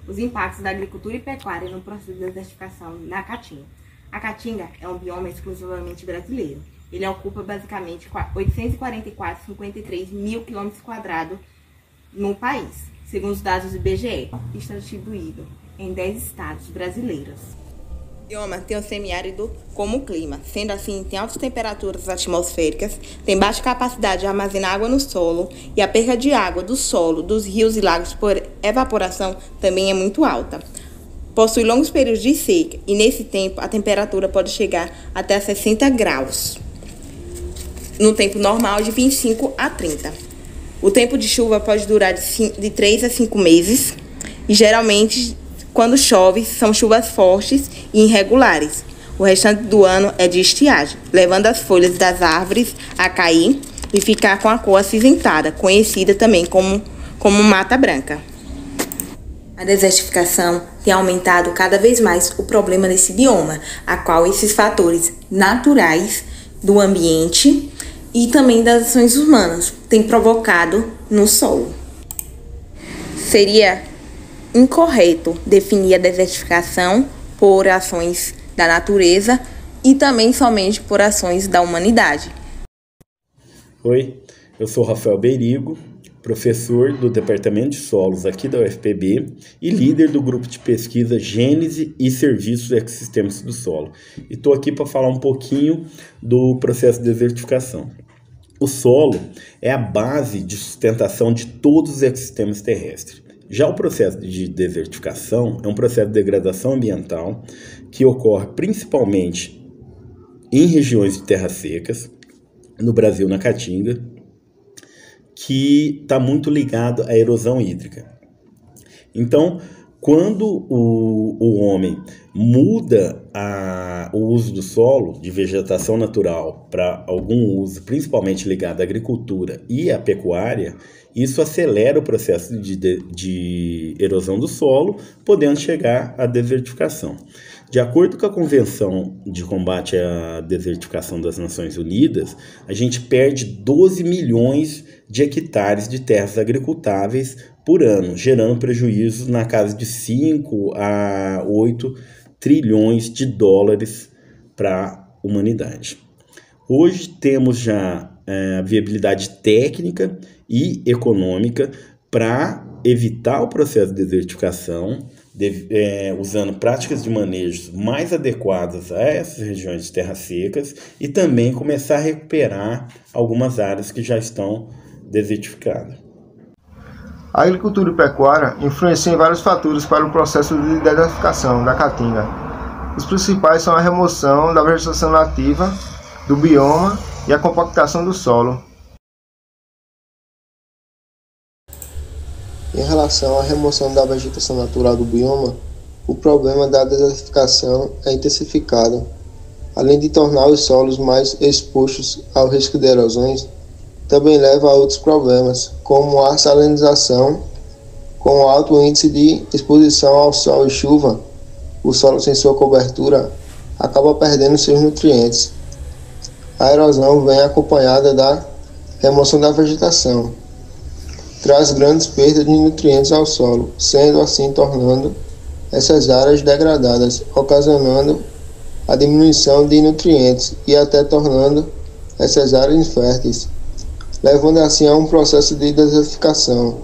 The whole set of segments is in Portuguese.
Os impactos da agricultura e pecuária no processo de desertificação na Caatinga. A Caatinga é um bioma exclusivamente brasileiro. Ele ocupa basicamente 844,53 mil km² no país, segundo os dados do IBGE, que está distribuído em 10 estados brasileiros. O bioma tem o semiárido como clima, sendo assim, tem altas temperaturas atmosféricas, tem baixa capacidade de armazenar água no solo e a perda de água do solo, dos rios e lagos por evaporação também é muito alta. Possui longos períodos de seca e, nesse tempo, a temperatura pode chegar até 60 graus, no tempo normal de 25 a 30. O tempo de chuva pode durar de 3 a 5 meses e, geralmente, quando chove, são chuvas fortes e irregulares. O restante do ano é de estiagem, levando as folhas das árvores a cair e ficar com a cor acinzentada, conhecida também como mata branca. A desertificação tem aumentado cada vez mais o problema desse bioma, a qual esses fatores naturais do ambiente e também das ações humanas têm provocado no solo. Seria incorreto definir a desertificação por ações da natureza e também somente por ações da humanidade. Oi, eu sou Rafael Beirigo, professor do Departamento de Solos aqui da UFPB e líder do grupo de pesquisa Gênese e Serviços Ecossistemas do Solo. E estou aqui para falar um pouquinho do processo de desertificação. O solo é a base de sustentação de todos os ecossistemas terrestres. Já o processo de desertificação é um processo de degradação ambiental que ocorre principalmente em regiões de terras secas, no Brasil, na Caatinga, que está muito ligado à erosão hídrica. Então, quando o homem muda o uso do solo de vegetação natural para algum uso, principalmente ligado à agricultura e à pecuária, isso acelera o processo de erosão do solo, podendo chegar à desertificação. De acordo com a Convenção de Combate à Desertificação das Nações Unidas, a gente perde 12 milhões de hectares de terras agricultáveis por ano, gerando prejuízos na casa de 5 a 8 trilhões de dólares para a humanidade. Hoje temos já a viabilidade técnica e econômica para evitar o processo de desertificação, usando práticas de manejo mais adequadas a essas regiões de terras secas e também começar a recuperar algumas áreas que já estão desertificadas. A agricultura e pecuária influenciam em vários fatores para o processo de desertificação da Caatinga. Os principais são a remoção da vegetação nativa do bioma e a compactação do solo. Em relação à remoção da vegetação natural do bioma, o problema da desertificação é intensificado. Além de tornar os solos mais expostos ao risco de erosões, também leva a outros problemas, como a salinização. Com alto índice de exposição ao sol e chuva, o solo sem sua cobertura acaba perdendo seus nutrientes. A erosão vem acompanhada da remoção da vegetação. Traz grandes perdas de nutrientes ao solo, sendo assim tornando essas áreas degradadas, ocasionando a diminuição de nutrientes e até tornando essas áreas inférteis, levando assim a um processo de desertificação.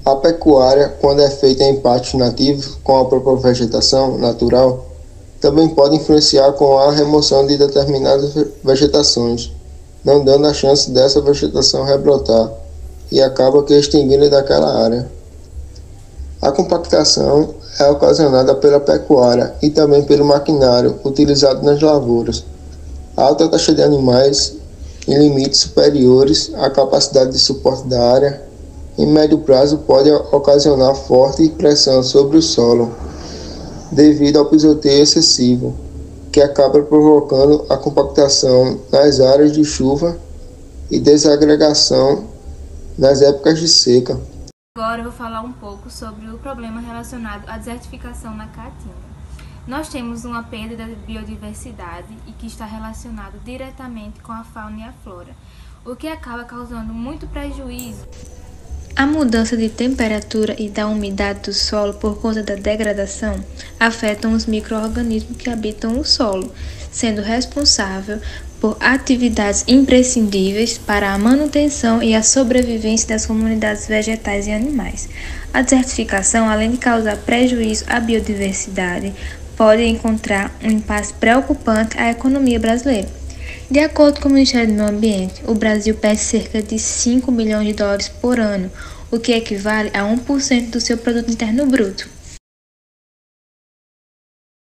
A pecuária, quando é feita em pátios nativos com a própria vegetação natural, também pode influenciar com a remoção de determinadas vegetações, não dando a chance dessa vegetação rebrotar e acaba que extinguindo daquela área. A compactação é ocasionada pela pecuária e também pelo maquinário utilizado nas lavouras. A alta taxa de animais em limites superiores à capacidade de suporte da área, em médio prazo pode ocasionar forte pressão sobre o solo, devido ao pisoteio excessivo, que acaba provocando a compactação nas áreas de chuva e desagregação nas épocas de seca. Agora eu vou falar um pouco sobre o problema relacionado à desertificação na Caatinga. Nós temos uma perda da biodiversidade e que está relacionado diretamente com a fauna e a flora, o que acaba causando muito prejuízo. A mudança de temperatura e da umidade do solo por conta da degradação afetam os micro-organismos que habitam o solo, sendo responsável por atividades imprescindíveis para a manutenção e a sobrevivência das comunidades vegetais e animais. A desertificação, além de causar prejuízo à biodiversidade, pode encontrar um impacto preocupante à economia brasileira. De acordo com o Ministério do Meio Ambiente, o Brasil perde cerca de 5 milhões de dólares por ano, o que equivale a 1% do seu produto interno bruto.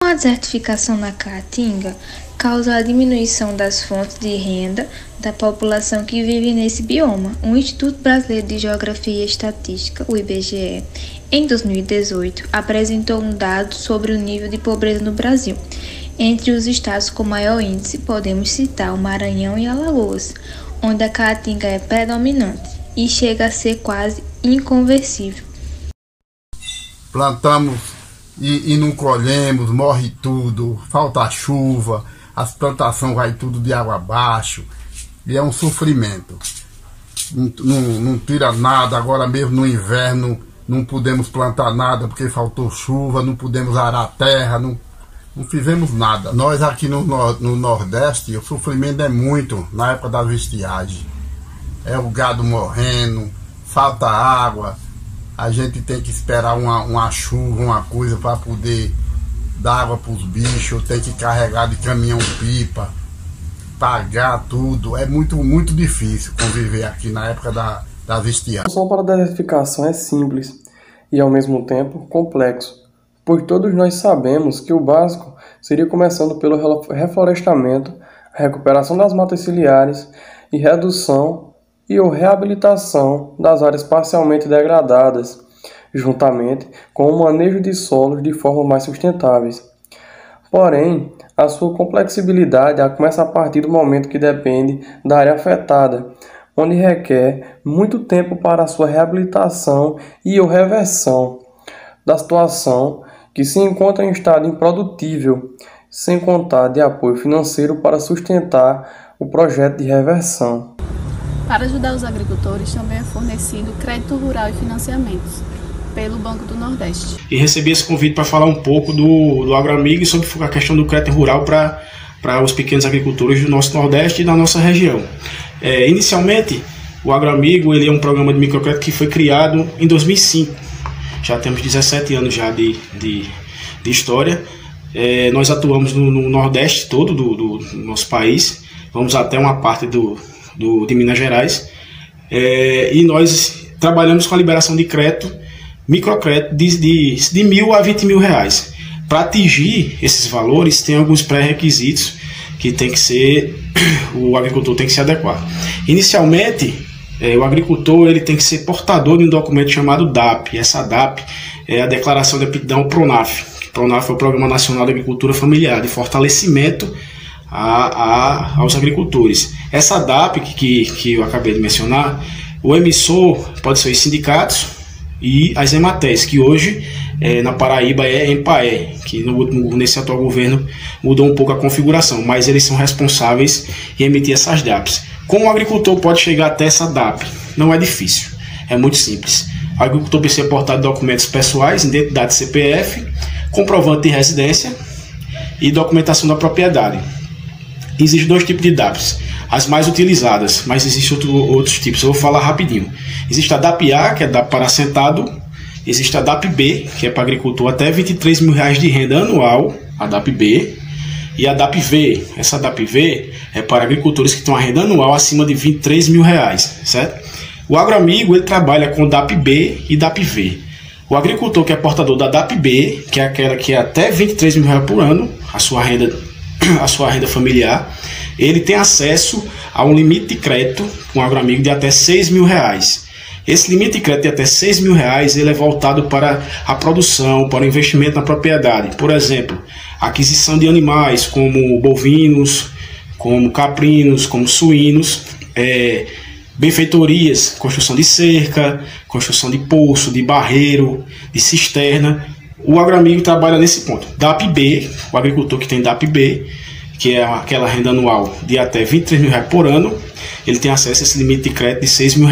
A desertificação na Caatinga causa a diminuição das fontes de renda da população que vive nesse bioma. O Instituto Brasileiro de Geografia e Estatística, o IBGE, em 2018, apresentou um dado sobre o nível de pobreza no Brasil. Entre os estados com maior índice, podemos citar o Maranhão e Alagoas, onde a Caatinga é predominante e chega a ser quase inconversível. Plantamos e não colhemos, morre tudo, falta chuva, as plantações vai tudo de água abaixo, e é um sofrimento. Não tira nada, agora mesmo no inverno não podemos plantar nada porque faltou chuva, não podemos arar a terra, não fizemos nada. Nós aqui no Nordeste, o sofrimento é muito na época da estiagem. É o gado morrendo, falta água, a gente tem que esperar uma chuva, uma coisa para poder dar água para os bichos, tem que carregar de caminhão-pipa, pagar tudo. É muito difícil conviver aqui na época das estiagens. A solução para a desertificação é simples e ao mesmo tempo complexo, pois todos nós sabemos que o básico seria começando pelo reflorestamento, a recuperação das matas ciliares e redução ou reabilitação das áreas parcialmente degradadas, juntamente com o manejo de solos de forma mais sustentáveis. Porém, a sua complexibilidade começa a partir do momento que depende da área afetada, onde requer muito tempo para a sua reabilitação e ou reversão da situação que se encontra em estado improdutível, sem contar de apoio financeiro para sustentar o projeto de reversão. Para ajudar os agricultores, também é fornecido crédito rural e financiamentos pelo Banco do Nordeste. E recebi esse convite para falar um pouco do AgroAmigo e sobre a questão do crédito rural para os pequenos agricultores do nosso Nordeste e da nossa região. Inicialmente, o AgroAmigo ele é um programa de microcrédito que foi criado em 2005. Já temos 17 anos já de história. Nós atuamos no Nordeste todo do nosso país. Vamos até uma parte de Minas Gerais, e nós trabalhamos com a liberação de crédito, microcrédito de R$1.000 a R$20.000. Para atingir esses valores, tem alguns pré-requisitos que o agricultor tem que se adequar. Inicialmente, o agricultor ele tem que ser portador de um documento chamado DAP. Essa DAP é a Declaração de Aptidão ao PRONAF. O PRONAF é o Programa Nacional de Agricultura Familiar, de fortalecimento aos agricultores. Essa DAP que eu acabei de mencionar, o emissor pode ser os sindicatos e as EMATES, que hoje na Paraíba é EMPAE, que nesse atual governo mudou um pouco a configuração, mas eles são responsáveis em emitir essas DAPs. Como o agricultor pode chegar até essa DAP? Não é difícil, é muito simples. O agricultor precisa portar documentos pessoais, identidade CPF, comprovante de residência e documentação da propriedade. Existem dois tipos de DAPs, as mais utilizadas, mas existem outros tipos. Eu vou falar rapidinho. Existe a DAP-A, que é DAP para assentado. Existe a DAP-B, que é para agricultor até R$23.000 de renda anual, a DAP-B. E a DAP-V, essa DAP-V é para agricultores que estão a renda anual acima de R$23.000, certo? O AgroAmigo ele trabalha com DAP-B e DAP-V. O agricultor que é portador da DAP-B, que é aquela que é até R$23.000 por ano, a sua renda familiar, ele tem acesso a um limite de crédito com o AgroAmigo de até R$6.000. Esse limite de crédito de até R$6.000 ele é voltado para a produção, para o investimento na propriedade. Por exemplo, aquisição de animais como bovinos, como caprinos, como suínos, benfeitorias, construção de cerca, construção de poço, de barreiro, de cisterna. O AgroAmigo trabalha nesse ponto. DAP-B, o agricultor que tem DAP-B, que é aquela renda anual de até R$23 mil por ano, ele tem acesso a esse limite de crédito de R$6 mil.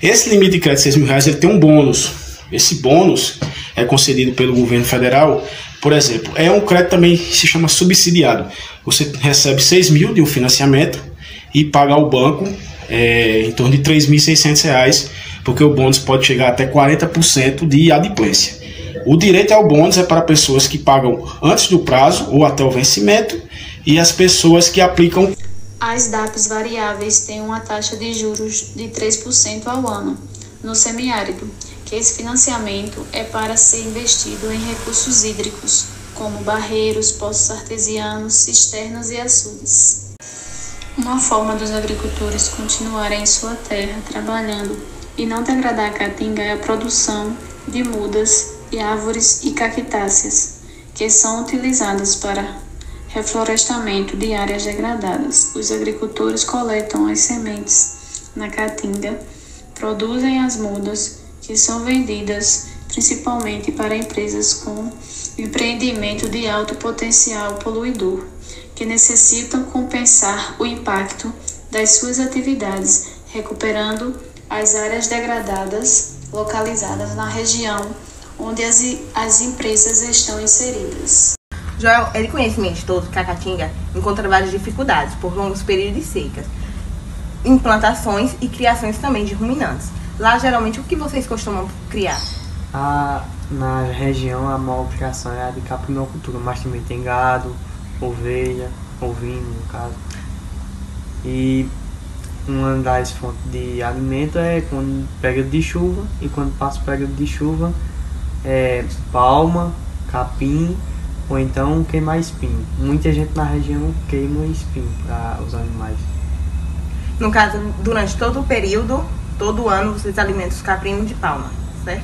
Esse limite de crédito de R$6 mil ele tem um bônus. Esse bônus é concedido pelo governo federal. Por exemplo, é um crédito também que se chama subsidiado. Você recebe R$6 mil de um financiamento e paga ao banco em torno de R$3.600, porque o bônus pode chegar até 40% de adimplência. O direito ao bônus é para pessoas que pagam antes do prazo ou até o vencimento e as pessoas que aplicam. As DAPs variáveis têm uma taxa de juros de 3% ao ano no semiárido, que esse financiamento é para ser investido em recursos hídricos, como barreiros, poços artesianos, cisternas e açudes. Uma forma dos agricultores continuarem em sua terra trabalhando e não degradar a caatinga é a produção de mudas e árvores e cactáceas, que são utilizadas para reflorestamento de áreas degradadas. Os agricultores coletam as sementes na caatinga, produzem as mudas, que são vendidas principalmente para empresas com empreendimento de alto potencial poluidor, que necessitam compensar o impacto das suas atividades, recuperando as áreas degradadas localizadas na região onde as empresas estão inseridas. Joel, é de conhecimento de todos que a caatinga encontra várias dificuldades por longos períodos de secas, implantações e criações também de ruminantes. Lá, geralmente, o que vocês costumam criar? Na região, a maior criação é a de capinocultura, mas também tem gado, ovelha, ovino, no caso. E uma das fontes de alimento é quando período de chuva, e quando passa o período de chuva, é palma, capim, ou então queimar espinho. Muita gente na região queima espinho para os animais. No caso, durante todo o período, todo ano, vocês alimentam os caprinos de palma, certo?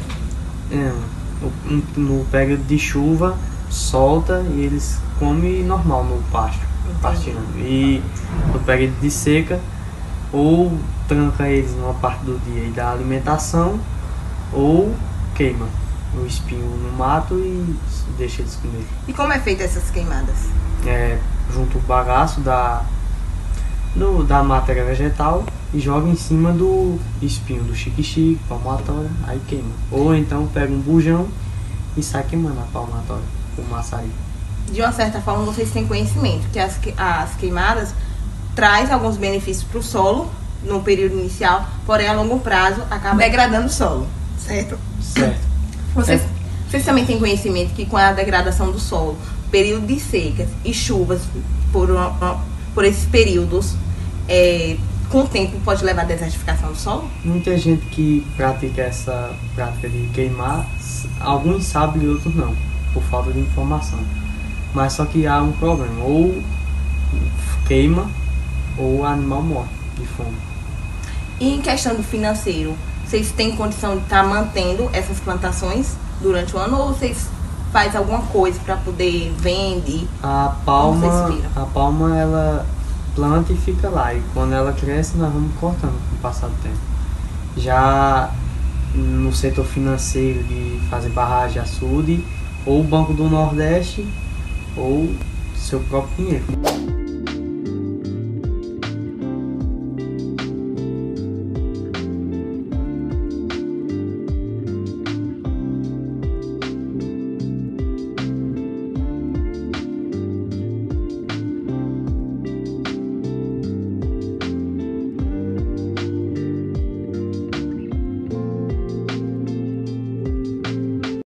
No período de chuva, solta e eles comem normal no pasto, pastinando. E no período de seca, ou tranca eles numa parte do dia e dá alimentação, ou queima o espinho no mato e deixa eles comer. E como é feita essas queimadas? Junto o bagaço da matéria vegetal e joga em cima do espinho, do xique-xique, palmatória, aí queima. Ou então pega um bujão e sai queimando a palmatória, o maçarico. De uma certa forma, vocês têm conhecimento que as queimadas traz alguns benefícios para o solo no período inicial, porém a longo prazo acaba degradando o solo, certo? Certo. Vocês também têm conhecimento que com a degradação do solo, período de secas e chuvas por esses períodos, com o tempo pode levar à desertificação do solo? Muita gente que pratica essa prática de queimar, alguns sabem e outros não, por falta de informação. Mas só que há um problema, ou queima ou o animal morre de fome. E em questão do financeiro, vocês têm condição de estar mantendo essas plantações durante o ano ou vocês fazem alguma coisa para poder vender? A palma ela planta e fica lá, e quando ela cresce nós vamos cortando com o passar do tempo. Já no setor financeiro de fazer barragem, açude, ou o Banco do Nordeste ou seu próprio dinheiro.